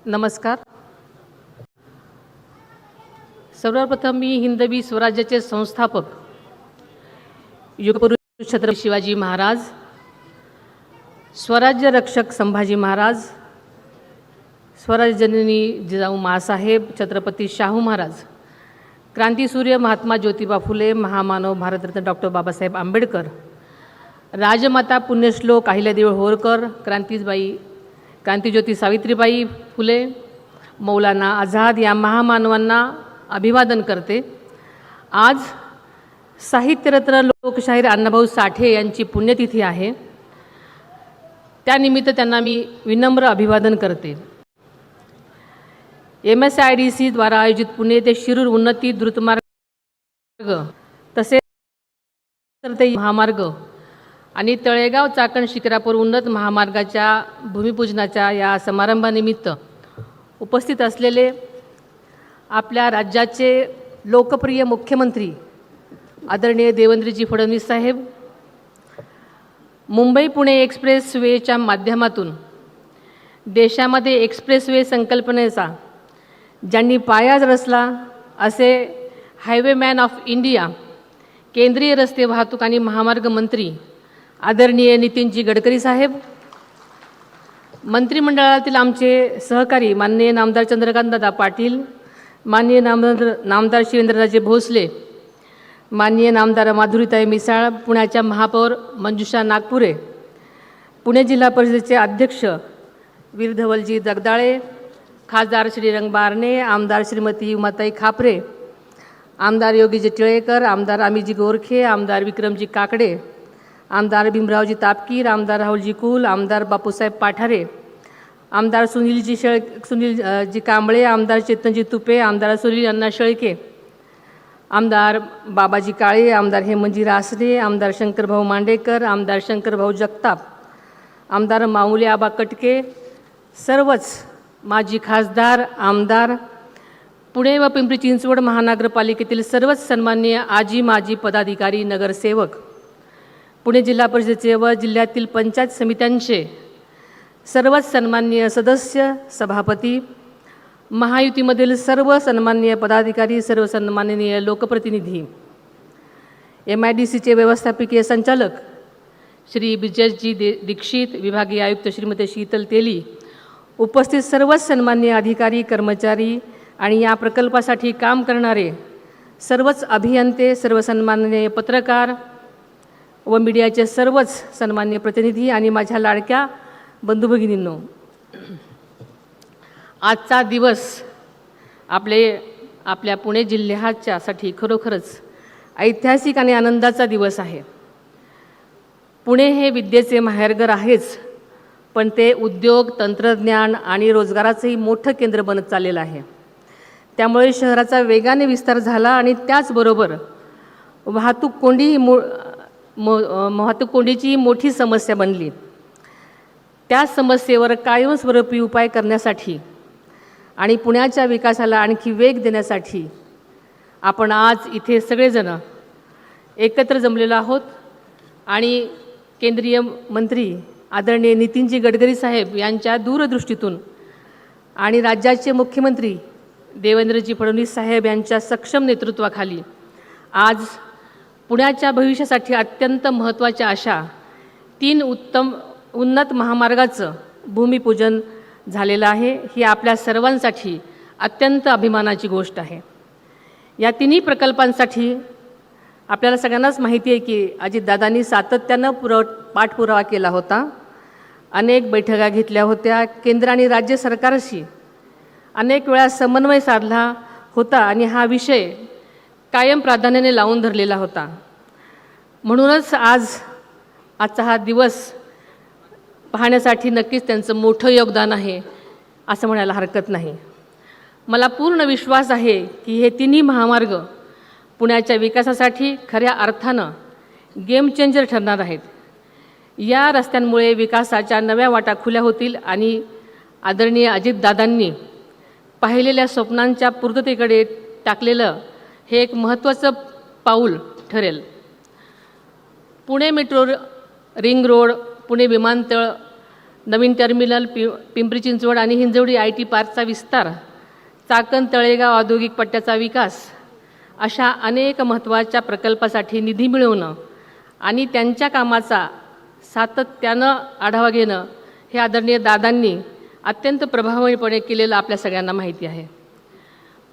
नमस्कार. सर्वप्रथम मी हिंदवी स्वराज्याचे संस्थापक युगपुरुष छत्रपती शिवाजी महाराज, स्वराज्य रक्षक संभाजी महाराज, स्वराज्यजननी जिजाऊ माँसाहेब छत्रपती शाहू महाराज, क्रांतीसूर्य महात्मा ज्योतिबा फुले, महामानव भारतरत्न डॉक्टर बाबासाहेब आंबेडकर, राजमाता पुण्यश्लोक अहिल्यादेवी होळकर, क्रांतिज्योती सावित्रीबाई फुले, मौलाना आझाद या महामानवांना अभिवादन करते. आज साहित्यरत्न लोकशाहीर अण्णाभाऊ साठे यांची पुण्यतिथी आहे. त्यानिमित्त त्यांना मी विनम्र अभिवादन करते. MSIDC द्वारा आयोजित पुणे ते शिरूर उन्नती द्रुतमार्ग तसेच महामार्ग आणि तळेगाव चाकण शिक्रापूर उन्नत महामार्गाच्या भूमिपूजनाच्या या समारंभानिमित्त उपस्थित असलेले आपल्या राज्याचे लोकप्रिय मुख्यमंत्री आदरणीय देवेंद्रजी फडणवीस साहेब, मुंबई पुणे एक्सप्रेसवेच्या माध्यमातून देशामध्ये एक्सप्रेसवे संकल्पनेचा ज्यांनी पाया रचला असे हायवेमॅन ऑफ इंडिया, केंद्रीय रस्ते वाहतूक आणि महामार्ग मंत्री आदरणीय नितीनजी गडकरी साहेब, मंत्रिमंडळातील आमचे सहकारी माननीय नामदार चंद्रकांतदादा पाटील, माननीय नामदार शिवेंद्रराजे भोसले, माननीय नामदार माधुरीताई मिसाळ, पुण्याच्या महापौर मंजुषा नागपुरे, पुणे जिल्हा परिषदेचे अध्यक्ष वीरधवलजी जगदाळे, खासदार श्रीरंग बारणे, आमदार श्रीमती उमाताई खापरे, आमदार योगीजी टिळेकर, आमदार अमितजी गोरखे, आमदार विक्रमजी काकडे, आमदार भीमरावजी तापकीर, आमदार राहुलजी कुल, आमदार बापूसाहेब पाठारे, आमदार सुनीलजी कांबळे, आमदार चेतनजी तुपे, आमदार सुनील अण्णा शेळके, आमदार बाबाजी काळे, आमदार हेमंतजी रासने, आमदार शंकरभाऊ मांडेकर, आमदार शंकरभाऊ जगताप, आमदार माऊली आबा कटके, सर्वच माजी खासदार, आमदार, पुणे व पिंपरी चिंचवड महानगरपालिकेतील सर्वच सन्माननीय आजी माजी पदाधिकारी, नगरसेवक, पुणे जिल्हा परिषदेचे व जिल्ह्यातील पंचायत समित्यांचे सर्वच सन्माननीय सदस्य, सभापती, महायुतीमधील सर्व सन्माननीय पदाधिकारी, सर्व सन्माननीय लोकप्रतिनिधी, MIDCचे व्यवस्थापकीय संचालक श्री ब्रिजेशजी दीक्षित, विभागीय आयुक्त श्रीमती शीतल तेली, उपस्थित सर्वच सन्माननीय अधिकारी, कर्मचारी आणि या प्रकल्पासाठी काम करणारे सर्वच अभियंते, सर्व सन्माननीय पत्रकार व मीडियाचे सर्वच सन्माननीय प्रतिनिधी आणि माझ्या लाडक्या बंधुभगिनींनो, आजचा दिवस आपल्या पुणे जिल्ह्याच्यासाठी खरोखरच ऐतिहासिक आणि आनंदाचा दिवस आहे. पुणे हे विद्येचे माहेरघर आहेच, पण ते उद्योग, तंत्रज्ञान आणि रोजगाराचंही मोठं केंद्र बनत चाललेलं आहे. त्यामुळे शहराचा वेगाने विस्तार झाला आणि त्याचबरोबर वाहतूक कोंडीची मोठी समस्या बनली. त्या समस्येवर कायमस्वरूपी उपाय करण्यासाठी आणि पुण्याच्या विकासाला आणखी वेग देण्यासाठी आपण आज इथे सगळेजण एकत्र जमलेलो आहोत आणि केंद्रीय मंत्री आदरणीय नितीनजी गडकरी साहेब यांच्या दूरदृष्टीतून आणि राज्याचे मुख्यमंत्री देवेंद्रजी फडणवीस साहेब यांच्या सक्षम नेतृत्वाखाली आज पुण्याच्या भविष्यासाठी अत्यंत महत्त्वाच्या अशा 3 उन्नत महामार्गाचं भूमिपूजन झालेलं आहे. ही आपल्या सर्वांसाठी अत्यंत अभिमानाची गोष्ट आहे. या 3 प्रकल्पांसाठी आपल्याला सगळ्यांनाच माहिती आहे की अजितदादांनी सातत्यानं पाठपुरावा केला होता, अनेक बैठका घेतल्या होत्या, केंद्र आणि राज्य सरकारशी अनेक वेळा समन्वय साधला होता आणि हा विषय कायम प्राधान्याने लावून धरलेला होता. म्हणूनच आजचा हा दिवस पाहण्यासाठी नक्कीच त्यांचं मोठं योगदान आहे असं म्हणायला हरकत नाही. मला पूर्ण विश्वास आहे की हे 3 महामार्ग पुण्याच्या विकासासाठी खऱ्या अर्थानं गेम चेंजर ठरणार आहेत. या रस्त्यांमुळे विकासाच्या नव्या वाटा खुल्या होतील आणि आदरणीय अजितदादांनी पाहिलेल्या स्वप्नांच्या पूर्ततेकडे टाकलेलं हे एक महत्त्वाचं पाऊल ठरेल. Pune metro ring road, Pune विमानतळ, नवीन टर्मिनल, पिंपरी चिंचवड आणि हिंजवडी IT पार्कचा विस्तार, चाकण तळेगाव औद्योगिक पट्ट्याचा विकास अशा अनेक महत्त्वाच्या प्रकल्पासाठी निधी मिळवणं आणि त्यांच्या कामाचा सातत्यानं आढावा घेणं हे आदरणीय दादांनी अत्यंत प्रभावीपणे केलेलं आपल्या सगळ्यांना माहिती आहे.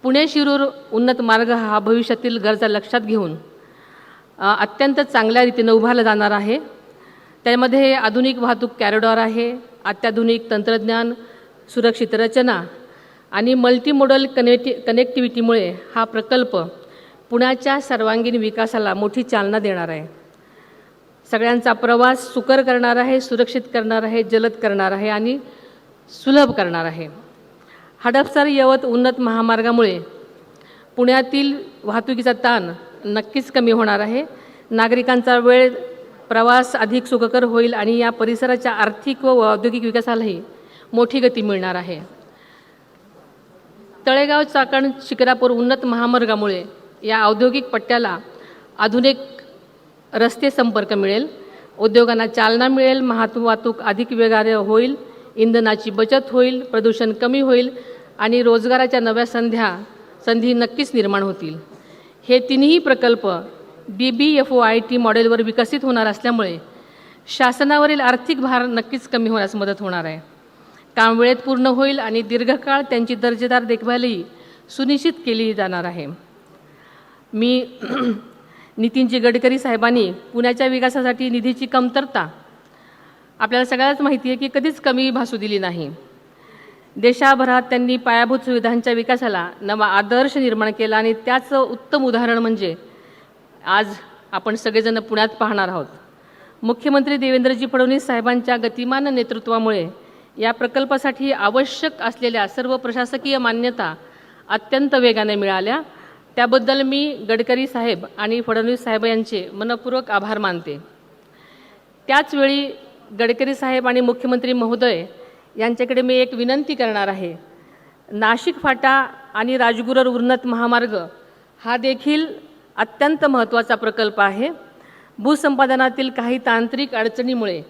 पुणे शिरूर उन्नत मार्ग हा भविष्यातील गरजा लक्षात घेऊन अत्यंत चांगल्या रीतीनं उभारला जाणार आहे. त्यामध्ये आधुनिक वाहतूक कॉरिडॉर आहे, अत्याधुनिक तंत्रज्ञान, सुरक्षित रचना आणि मल्टीमोडल कनेक्टिव्हिटीमुळे हा प्रकल्प पुण्याच्या सर्वांगीण विकासाला मोठी चालना देणार आहे. सगळ्यांचा प्रवास सुकर करणार आहे, सुरक्षित करणार आहे, जलद करणार आहे आणि सुलभ करणार आहे. हडपसर यवत उन्नत महामार्गामुळे पुण्यातील वाहतुकीचा ताण नक्कीच कमी होणार आहे. नागरिकांचा वेळ प्रवास अधिक सुखकर होईल आणि या परिसराच्या आर्थिक व औद्योगिक विकासालाही मोठी गती मिळणार आहे. तळेगाव चाकण शिक्रापूर उन्नत महामार्गामुळे या औद्योगिक पट्ट्याला आधुनिक रस्ते संपर्क मिळेल, उद्योगांना चालना मिळेल, वाहतूक अधिक वेगाने होईल, इंधनाची बचत होईल, प्रदूषण कमी होईल आणि रोजगाराच्या नव्या संधी नक्कीच निर्माण होतील. हे तिन्ही प्रकल्प BBFOIT मॉडेलवर विकसित होणार असल्यामुळे शासनावरील आर्थिक भार नक्कीच कमी होण्यास मदत होणार आहे. काम वेळेत पूर्ण होईल आणि दीर्घकाळ त्यांची दर्जेदार देखभालही सुनिश्चित केली जाणार आहे. मी नितीनजी गडकरी साहेबांनी पुण्याच्या विकासासाठी निधीची कमतरता आपल्याला सगळ्याच माहिती आहे की कधीच कमी भासू दिली नाही. देशाभरात त्यांनी पायाभूत सुविधांच्या विकासाला नवा आदर्श निर्माण केला आणि त्याचं उत्तम उदाहरण म्हणजे आज आपण सगळेजण पुण्यात पाहणार आहोत. मुख्यमंत्री देवेंद्रजी फडणवीस साहेबांच्या गतिमान नेतृत्वामुळे या प्रकल्पासाठी आवश्यक असलेल्या सर्व प्रशासकीय मान्यता अत्यंत वेगाने मिळाल्या. त्याबद्दल मी गडकरी साहेब आणि फडणवीस साहेब यांचे मनपूर्वक आभार मानते. त्याचवेळी गडकरी साहेब आणि मुख्यमंत्री महोदय यांच्याकडे मी एक विनंती करणार आहे. नाशिक फाटा आणि राजगुरूर उन्नत महामार्ग हा देखील अत्यंत महत्त्वाचा प्रकल्प आहे. भूसंपादनातील काही तांत्रिक अडचणीमुळे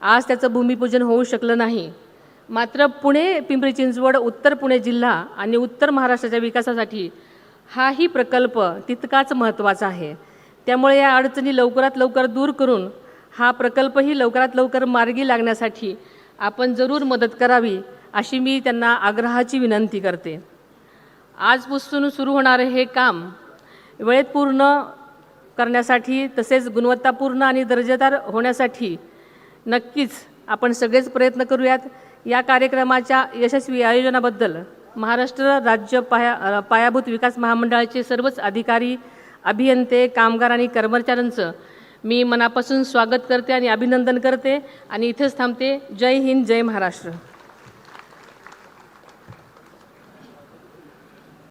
आज त्याचं भूमिपूजन होऊ शकलं नाही. मात्र पुणे पिंपरी चिंचवड उत्तर पुणे जिल्हा आणि उत्तर महाराष्ट्राच्या विकासासाठी हाही प्रकल्प तितकाच महत्त्वाचा आहे. त्यामुळे या अडचणी लवकरात लवकर दूर करून हा प्रकल्पही लवकरात लवकर मार्गी लागण्यासाठी आपण जरूर मदत करावी अशी मी त्यांना आग्रहाची विनंती करते. आजपासून सुरू होणारे हे काम वेळेत पूर्ण करण्यासाठी तसेच गुणवत्तापूर्ण आणि दर्जेदार होण्यासाठी नक्कीच आपण सगळेच प्रयत्न करूयात. या कार्यक्रमाच्या यशस्वी आयोजनाबद्दल महाराष्ट्र राज्य पायाभूत विकास महामंडळाचे सर्वच अधिकारी, अभियंते, कामगार आणि कर्मचाऱ्यांचं मी मनापासून स्वागत करते आणि अभिनंदन करते आणि इथेच थांबते. जय हिंद, जय महाराष्ट्र.